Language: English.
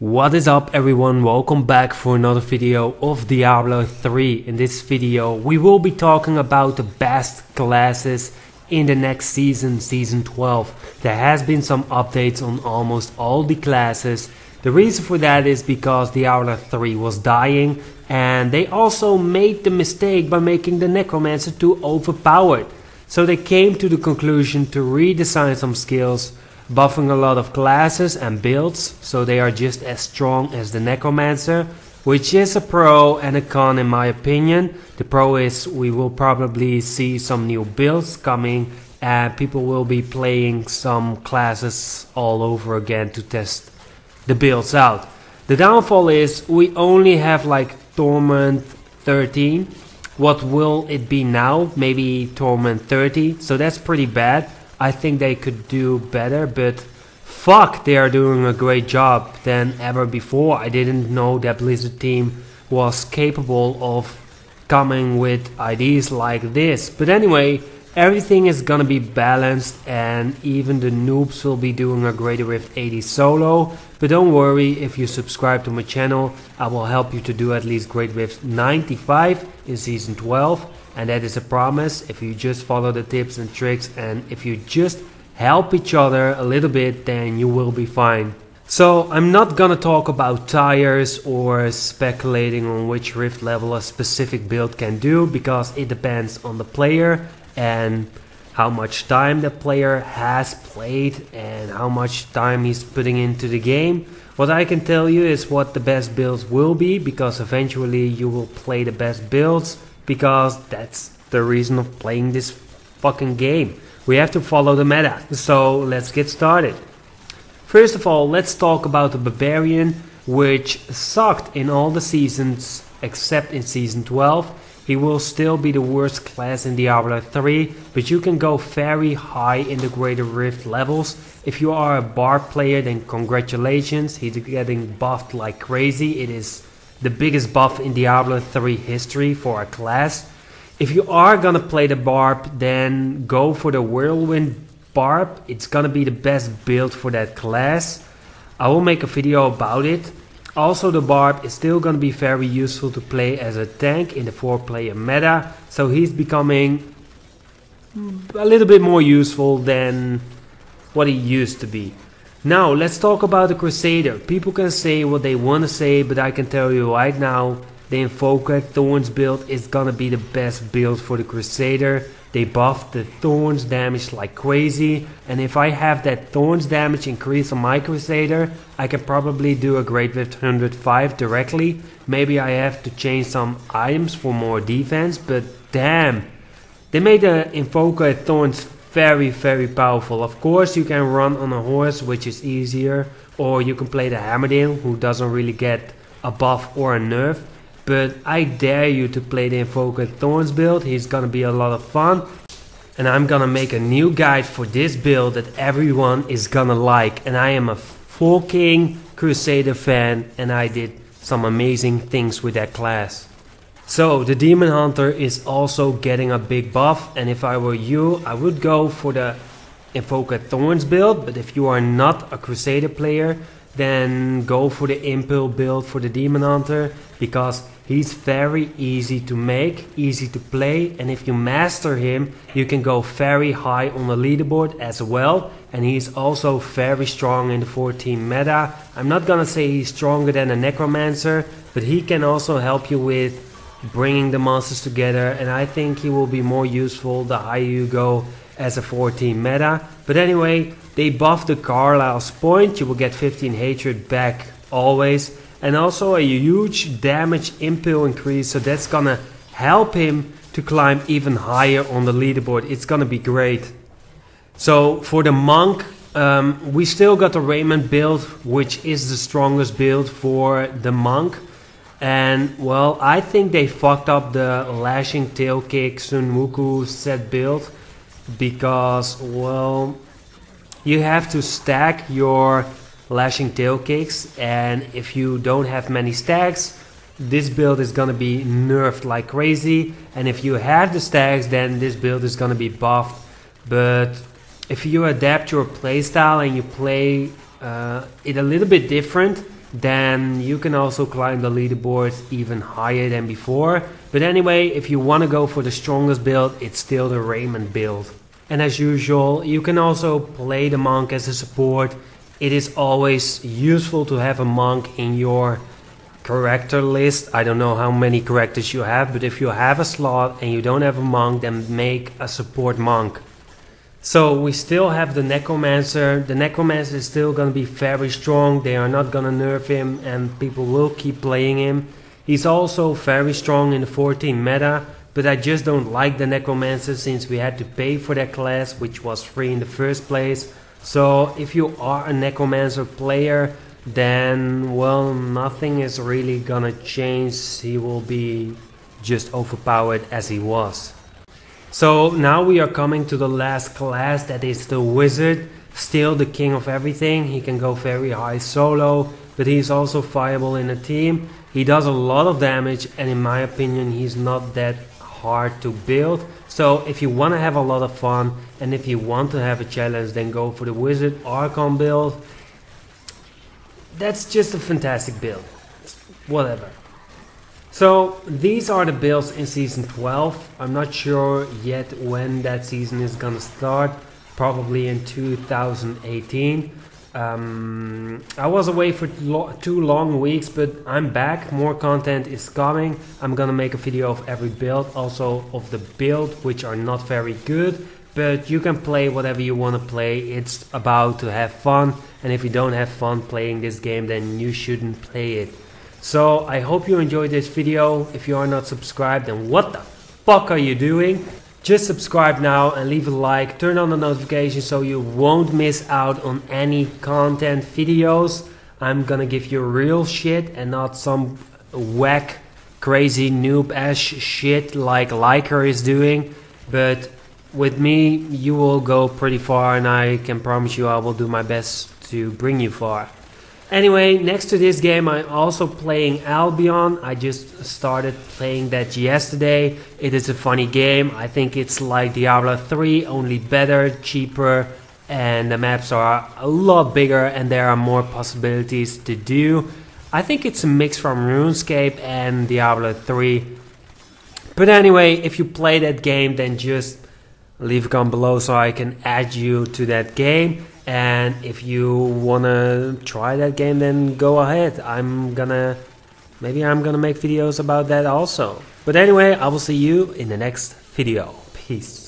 What is up everyone, welcome back for another video of Diablo 3. In this video we will be talking about the best classes in the next season, season 12. There has been some updates on almost all the classes. The reason for that is because Diablo 3 was dying and they also made the mistake by making the Necromancer too overpowered. So they came to the conclusion to redesign some skills, buffing a lot of classes and builds so they are just as strong as the Necromancer, which is a pro and a con in my opinion. The pro is we will probably see some new builds coming and people will be playing some classes all over again to test the builds out. The downfall is we only have like Torment 13. What will it be now? Maybe Torment 30, so that's pretty bad. I think they could do better, but fuck, they are doing a great job than ever before. I didn't know that Blizzard team was capable of coming with ideas like this. But anyway, everything is gonna be balanced and even the noobs will be doing a Greater Rift 80 solo. But don't worry, if you subscribe to my channel, I will help you to do at least Greater Rift 95 in season 12. And that is a promise. If you just follow the tips and tricks and if you just help each other a little bit, then you will be fine. So I'm not gonna talk about tires or speculating on which rift level a specific build can do, because it depends on the player and how much time the player has played and how much time he's putting into the game. What I can tell you is what the best builds will be, because eventually you will play the best builds, because that's the reason of playing this fucking game. We have to follow the meta. So let's get started. First of all, let's talk about the Barbarian, which sucked in all the seasons except in season 12. He will still be the worst class in Diablo 3, but you can go very high in the Greater Rift levels. If you are a Bard player, then congratulations, he's getting buffed like crazy. It is the biggest buff in Diablo 3 history for a class. If you are gonna play the Barb, then go for the Whirlwind Barb. It's gonna be the best build for that class. I will make a video about it. Also, the Barb is still gonna be very useful to play as a tank in the 4-player meta. So he's becoming a little bit more useful than what he used to be. Now let's talk about the Crusader. People can say what they want to say, but I can tell you right now, the Invoker Thorns build is gonna be the best build for the Crusader. They buffed the Thorns damage like crazy, and if I have that Thorns damage increase on my Crusader, I can probably do a Great Rift 105 directly. Maybe I have to change some items for more defense, but damn, they made the Invoker Thorns very powerful. Of course you can run on a horse, which is easier, or you can play the Hammerdale, who doesn't really get a buff or a nerf. But I dare you to play the Invoker Thorns build. He's gonna be a lot of fun, and I'm gonna make a new guide for this build that everyone is gonna like. And I am a fucking Crusader fan, and I did some amazing things with that class. So the Demon Hunter is also getting a big buff, and if I were you, I would go for the Invoker Thorns build. But if you are not a Crusader player, then go for the Impel build for the Demon Hunter, because he's very easy to make, easy to play, and if you master him, you can go very high on the leaderboard as well. And he's also very strong in the 14 meta. I'm not gonna say he's stronger than a Necromancer, but he can also help you with bringing the monsters together, and I think he will be more useful the higher you go as a 14 meta. But anyway, they buffed the Carlisle's point. You will get 15 hatred back always, and also a huge damage impel increase, so that's gonna help him to climb even higher on the leaderboard. It's gonna be great. So for the monk, we still got the Raymond build, which is the strongest build for the monk. And well, I think they fucked up the Lashing Tail Kick Sun Wuku set build, because well, you have to stack your Lashing Tail Kicks, and if you don't have many stacks, this build is gonna be nerfed like crazy. And if you have the stacks, then this build is gonna be buffed. But if you adapt your playstyle and you play it a little bit different, then you can also climb the leaderboards even higher than before. But anyway, if you want to go for the strongest build, it's still the Raymond build. And as usual, you can also play the monk as a support. It is always useful to have a monk in your character list. I don't know how many characters you have, but if you have a slot and you don't have a monk, then make a support monk. So we still have the Necromancer. The Necromancer is still going to be very strong. They are not going to nerf him and people will keep playing him. He's also very strong in the 14 meta, but I just don't like the Necromancer since we had to pay for that class, which was free in the first place. So if you are a Necromancer player, then well, nothing is really gonna change. He will be just overpowered as he was. So now we are coming to the last class, that is the Wizard. Still the king of everything. He can go very high solo, but he's also viable in a team. He does a lot of damage, and in my opinion he's not that hard to build. So if you want to have a lot of fun and if you want to have a challenge, then go for the Wizard Archon build. That's just a fantastic build. Whatever. So these are the builds in season 12. I'm not sure yet when that season is gonna start. Probably in 2018. I was away for 2 long weeks, but I'm back. More content is coming. I'm gonna make a video of every build, also of the build which are not very good, but you can play whatever you want to play. It's about to have fun, and if you don't have fun playing this game, then you shouldn't play it. So I hope you enjoyed this video. If you are not subscribed, then what the fuck are you doing? Just subscribe now and leave a like, turn on the notifications so you won't miss out on any content videos. I'm gonna give you real shit and not some whack, crazy noob ass shit like Liker is doing. But with me you will go pretty far, and I can promise you I will do my best to bring you far. Anyway, next to this game I'm also playing Albion. I just started playing that yesterday. It is a funny game. I think it's like Diablo 3, only better, cheaper, and the maps are a lot bigger and there are more possibilities to do. I think it's a mix from RuneScape and Diablo 3. But anyway, if you play that game, then just leave a comment below so I can add you to that game. And if you wanna try that game, then go ahead. Maybe I'm gonna make videos about that also. But anyway, I will see you in the next video. Peace.